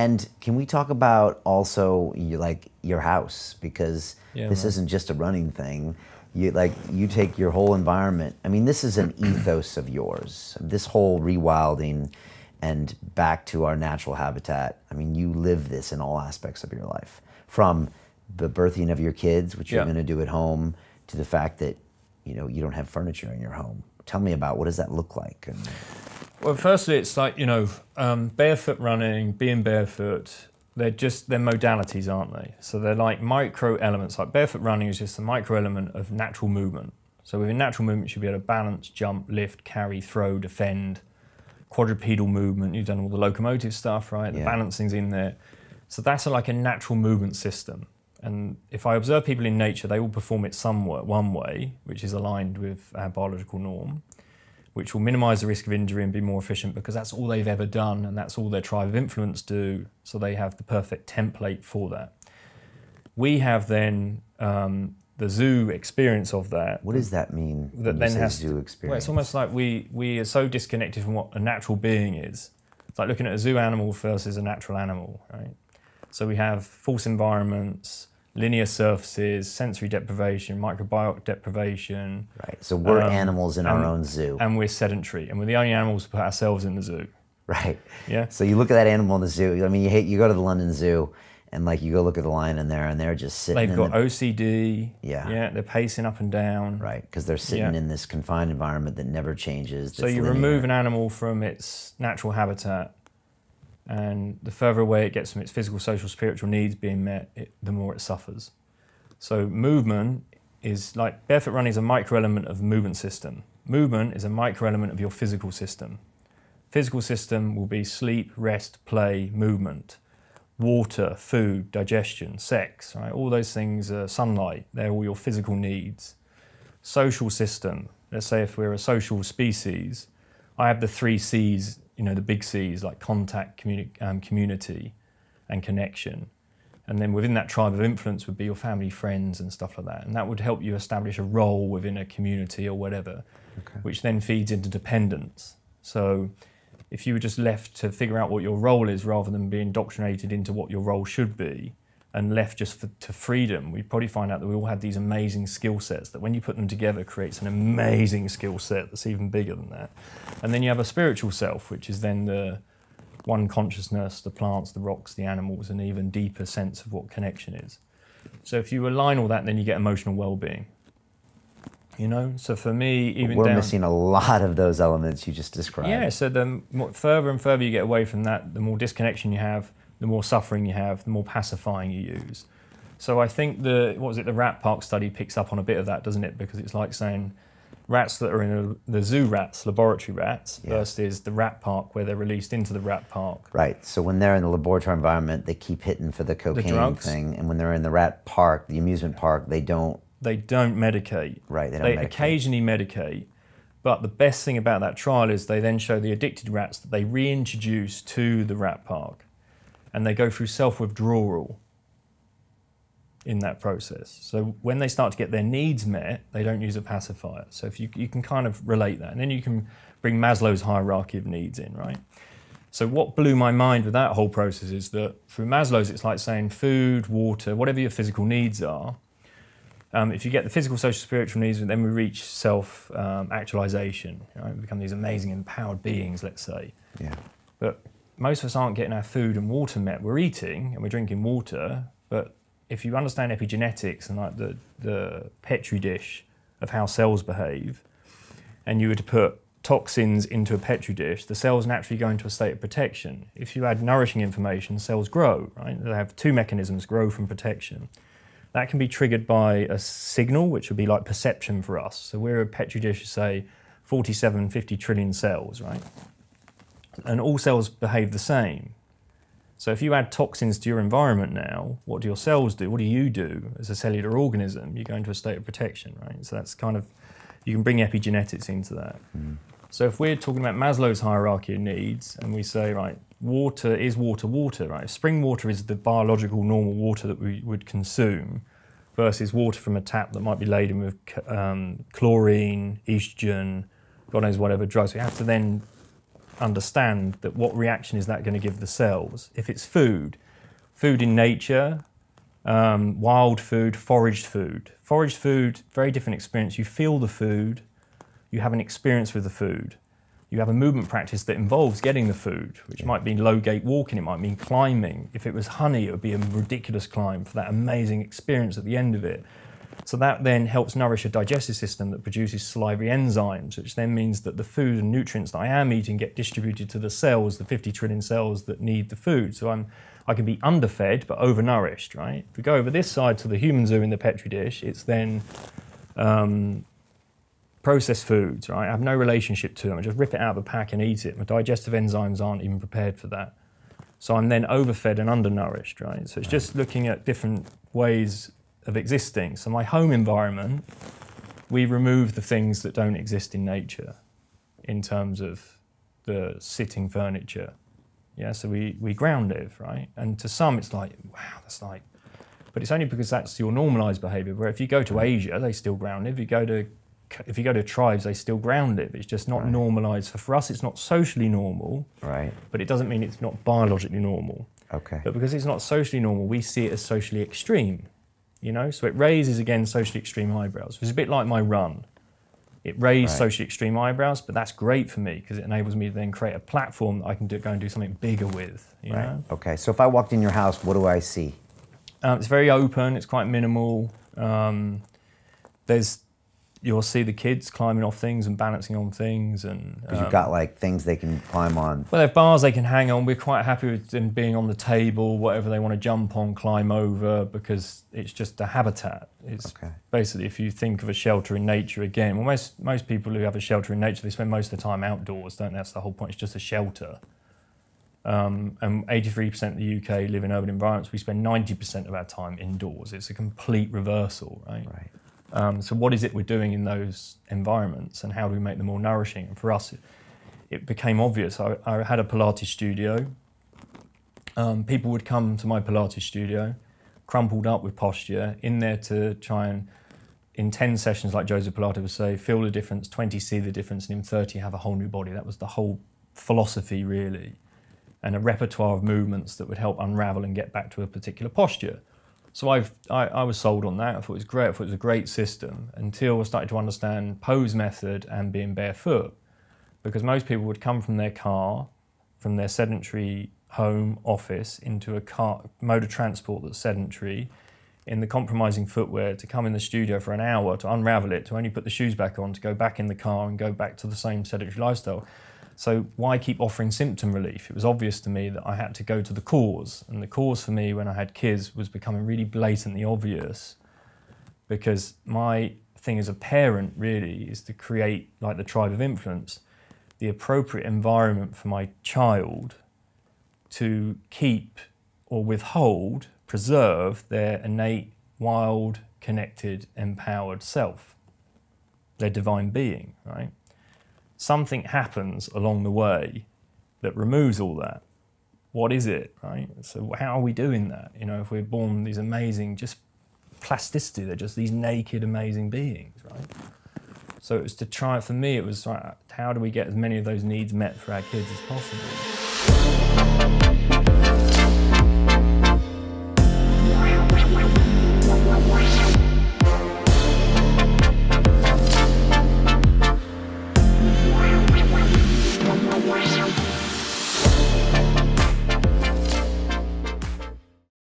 And can we talk about also your house? Because this isn't just a running thing. You take your whole environment. I mean, this is an ethos of yours. This whole rewilding and back to our natural habitat. I mean, you live this in all aspects of your life. From the birthing of your kids, which you're going to do at home, to the fact that you don't have furniture in your home. Tell me about what does that look like? Well, firstly, it's like, barefoot running, being barefoot, they're modalities, aren't they? So they're like micro elements. Like barefoot running is just a micro element of natural movement. So within natural movement, you should be able to balance, jump, lift, carry, throw, defend, quadrupedal movement. You've done all the locomotive stuff, right? The balancing's in there. So that's like a natural movement system. And if I observe people in nature, they all perform it one way, which is aligned with our biological norm, which will minimize the risk of injury and be more efficient because that's all they've ever done and that's all their tribe of influence do, so they have the perfect template for that. We have then the zoo experience of that. What does that mean, that then has zoo experience? Well, it's almost like we are so disconnected from what a natural being is. It's like looking at a zoo animal versus a natural animal, right? So we have false environments, linear surfaces, sensory deprivation, microbiotic deprivation. Right, so we're animals in our own zoo. And we're sedentary, and we're the only animals to put ourselves in the zoo. Right. Yeah. So you look at that animal in the zoo, I mean, you go to the London Zoo, and you go look at the lion in there, and they're just sitting They've got OCD. Yeah, they're pacing up and down. Right, because they're sitting in this confined environment that never changes. So you remove an animal from its natural habitat, and the further away it gets from its physical, social, spiritual needs being met, the more it suffers. So movement is like, barefoot running is a micro element of the movement system. Movement is a micro element of your physical system. Physical system will be sleep, rest, play, movement, water, food, digestion, sex, right? All those things, sunlight, they're all your physical needs. Social system, let's say if we're a social species, I have the 3 C's, the big C's, like contact, community, and connection. And then within that tribe of influence would be your family, friends, and stuff like that. And that would help you establish a role within a community or whatever, which then feeds into dependence. So if you were just left to figure out what your role is rather than being indoctrinated into what your role should be, and left just to freedom, we'd probably find out that we all have these amazing skill sets that when you put them together creates an amazing skill set that's even bigger than that. And then you have a spiritual self, which is then the one consciousness, the plants, the rocks, the animals, an even deeper sense of what connection is. So if you align all that, then you get emotional well-being. So for me, even we're missing a lot of those elements you just described. Yeah, so the further and further you get away from that, the more disconnection you have, the more suffering you have, the more pacifying you use. So I think the rat park study picks up on a bit of that, doesn't it? Because it's like saying rats that are in the zoo rats, laboratory rats, versus the rat park where they're released into the rat park. Right, so when they're in the laboratory environment, they keep hitting for the cocaine thing, and when they're in the rat park, the amusement park, they don't medicate. Right, they occasionally medicate. But the best thing about that trial is they then show the addicted rats that they reintroduce to the rat park. And they go through self-withdrawal in that process. So when they start to get their needs met, they don't use a pacifier. So if you can kind of relate that. And then you can bring Maslow's hierarchy of needs in, right? So what blew my mind with that whole process is that through Maslow's, it's like saying food, water, whatever your physical needs are. If you get the physical, social, spiritual needs, then we reach self-actualization. We become these amazing, empowered beings, let's say. Yeah. But most of us aren't getting our food and water met. We're eating and we're drinking water, but if you understand epigenetics and like the petri dish of how cells behave, and you were to put toxins into a petri dish, the cells naturally go into a state of protection. If you add nourishing information, cells grow, right? They have 2 mechanisms, grow from protection. That can be triggered by a signal, which would be like perception for us. So we're a petri dish of, say, 47, 50 trillion cells, right? And all cells behave the same. So if you add toxins to your environment now, what do your cells do? What do you do as a cellular organism? You go into a state of protection, right? So that's kind of, you can bring epigenetics into that. So if we're talking about Maslow's hierarchy of needs, and we say, right, water is water, right? Spring water is the biological normal water that we would consume versus water from a tap that might be laden with chlorine, estrogen, God knows whatever drugs. We have to then understand that what reaction is that going to give the cells. If it's food in nature, wild food, foraged food. Foraged food, very different experience. You feel the food, you have an experience with the food. You have a movement practice that involves getting the food, which might be low gait walking, it might mean climbing. If it was honey, it would be a ridiculous climb for that amazing experience at the end of it. So that then helps nourish a digestive system that produces salivary enzymes, which then means that the food and nutrients that I am eating get distributed to the cells, the 50 trillion cells that need the food. So I can be underfed but overnourished, right? If we go over this side to the human zoo in the Petri dish, it's then processed foods, right? I have no relationship to them. I just rip it out of the pack and eat it. My digestive enzymes aren't even prepared for that. So I'm then overfed and undernourished, right? So it's just looking at different ways of existing. So my home environment, we remove the things that don't exist in nature in terms of the sitting furniture. Yeah, so we ground live, right? And to some it's like, wow, that's like, but it's only because that's your normalized behavior. Where if you go to Asia, they still ground live. If you go to tribes, they still ground live. It's just not normalized. For us, it's not socially normal, right? But it doesn't mean it's not biologically normal. Okay. But because it's not socially normal, we see it as socially extreme, you know? So it raises, again, socially extreme eyebrows. It's a bit like my run. It raised socially extreme eyebrows, but that's great for me because it enables me to then create a platform that I can go and do something bigger with, you know? Okay, so if I walked in your house, what do I see? It's very open, it's quite minimal. You'll see the kids climbing off things and balancing on things. And you've got like things they can climb on. Well, they have bars they can hang on. We're quite happy with them being on the table, whatever they want to jump on, climb over, because it's just a habitat. It's basically, if you think of a shelter in nature again, well, most people who have a shelter in nature, they spend most of the time outdoors, don't they? That's the whole point, it's just a shelter. And 83% of the UK live in urban environments. We spend 90% of our time indoors. It's a complete reversal, right? So what is it we're doing in those environments and how do we make them more nourishing? And for us, it became obvious. I had a Pilates studio. People would come to my Pilates studio, crumpled up with posture, in there to try and, in 10 sessions, like Joseph Pilates would say, feel the difference, 20 see the difference, and in 30 have a whole new body. That was the whole philosophy, really. And a repertoire of movements that would help unravel and get back to a particular posture. So I was sold on that. I thought it was great. I thought it was a great system until I started to understand pose method and being barefoot. Because most people would come from their car, from their sedentary home, office, into a car, mode of transport that's sedentary, in the compromising footwear, to come in the studio for an hour, to unravel it, to only put the shoes back on, to go back in the car and go back to the same sedentary lifestyle. So why keep offering symptom relief? It was obvious to me that I had to go to the cause. And the cause for me when I had kids was becoming really blatantly obvious, because my thing as a parent really is to create, like the tribe of influence, the appropriate environment for my child to keep or withhold, preserve their innate, wild, connected, empowered self, their divine being, right? Something happens along the way that removes all that. What is it, right? So how are we doing that? You know, if we're born these amazing, just plasticity, they're just these naked, amazing beings, right? So it was to try, for me, it was how do we get as many of those needs met for our kids as possible?